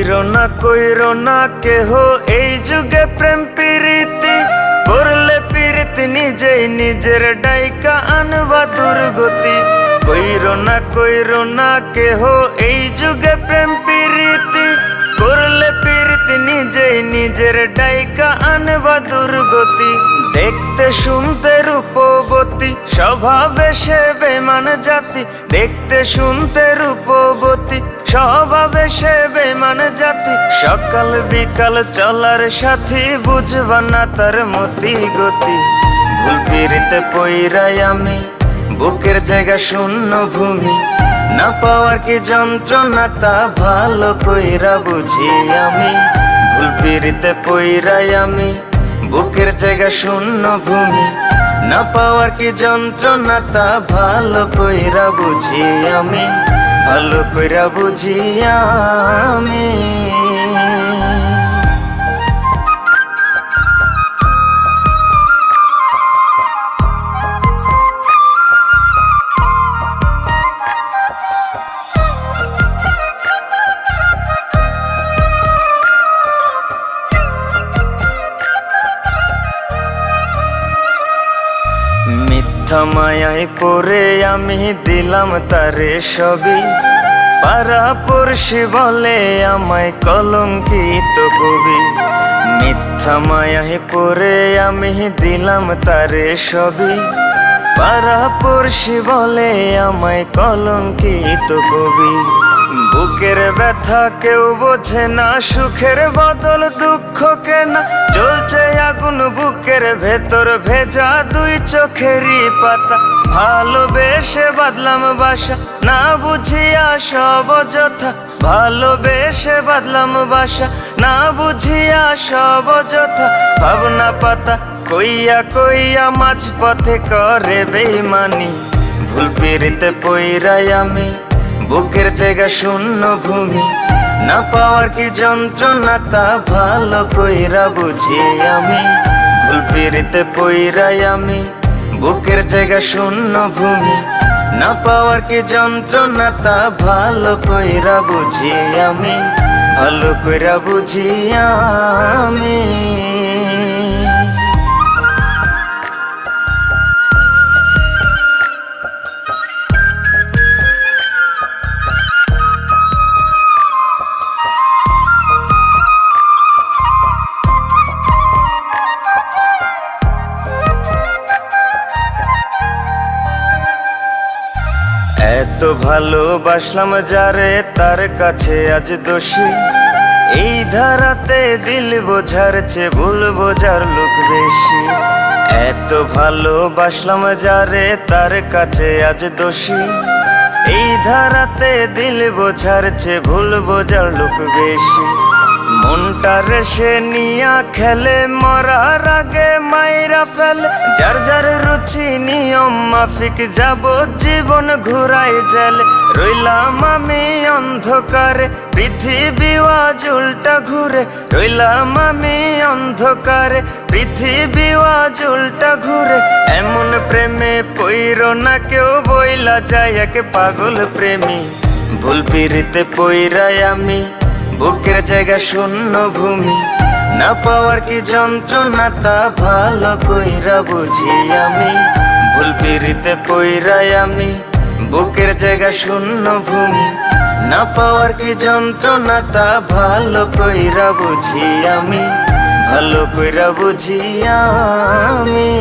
কইরো না কেহ এই যুগে প্রেম প্রীতি করলে প্রীতি নিজেই নিজের ডাইকা আনবা দুর্গতি। কইরো না কেহ এই যুগে প্রেম প্রীতি করলে প্রীতি নিজেই নিজের ডাইকা আনবা দুর্গতি। দেখতে শুনতে রূপবতী স্বভাবে সে বেমান জাতি, দেখতে শুনতে রূপবতী স্বভাবে সে বেমান জাতি। সকাল বিকাল চলার সাথী বুঝবা না তার মতি গতি। ভুল পিরিতে পইরাই আমি বুকের জায়গা শূন্য ভূমি, না পাওয়ার কি যন্ত্রণা তা ভালো কইরা বুঝি আমি। ভুল পিরিতে পইরাই আমি বুকের জায়গা শূন্য ভূমি, না পাওয়ার কি যন্ত্রণা তা ভালো কইরা বুঝি আমি, ভালো কইরা বুঝি আমি। মিথ্যা মায়ায় পড়ে আমি দিলাম তারে সবই, পাড়া পড়শি বলে আমায় কলঙ্কিত কবি। মিথ্যা মায়ায় পড়ে আমি দিলাম তারে সবই, পাড়া পড়শি বলে আমায় কলঙ্কিত কবি। বুকের ব্যথা কেউ বোঝে না, সুখের বদল দুঃখ কেনা, জ্বলছে আগুন বুকের ভেতর ভেজা দুই চোখেরই পাতা। ভালোবেসে বাদলাম বাসা না বুঝিয়া সব অযথা, ভালোবেসে বাদলাম বাসা না বুঝিয়া সব অযথা। ভাবনা পাতা কইয়া কইয়া মাঝ পথে করে বেইমানি। ভুল পিরিতে পইরাই আমি বুকের জায়গা শূন্য ভূমি, না পাওয়ার কি যন্ত্রণা তা ভালো কইরা বুঝি আমি। ভুল পিরিতে পইরাই আমি বুকের জায়গা শূন্য ভূমি, না পাওয়ার কি যন্ত্রণা তা ভালো কইরা বুঝি আমি, ভালো কইরা বুঝি আমি। এত ভালোবাসলাম যারে তার কাছে আজ দোষী, এই ধারাতে দিল বোঝার চেয়ে ভুল বোঝার লোক বেশি। এত ভালোবাসলাম যারে তার কাছে আজ দোষী, এই ধারাতে দিল বোঝার চেয়ে ভুল বোঝার লোক বেশি। মনটা রেসে নিয়া খেলে মরার আগে মাইরা ফেলে, যার যার রুচি নিয়ম মাফিক যাব জীবন ঘুরাই জেলে। রইলাম আমি অন্ধকারে পৃথিবী আজ উল্টা ঘুরে, রইলাম আমি অন্ধকারে পৃথিবী আজ উল্টা ঘুরে। এমন প্রেমে পইরো না কেউ বইলা যায় এক পাগল প্রেমী। ভুল পিরিতে পইরাই আমি বুকের জায়গা শূন্য ভূমি, না পাওয়ার কি যন্ত্রণা তা ভালো কইরা বুঝি আমি। ভুল পিরিতে পইরাই আমি বুকের জায়গা শূন্য ভূমি, না পাওয়ার কি যন্ত্রণা তা ভালো কইরা বুঝি আমি, ভালো কইরা বুঝি আমি।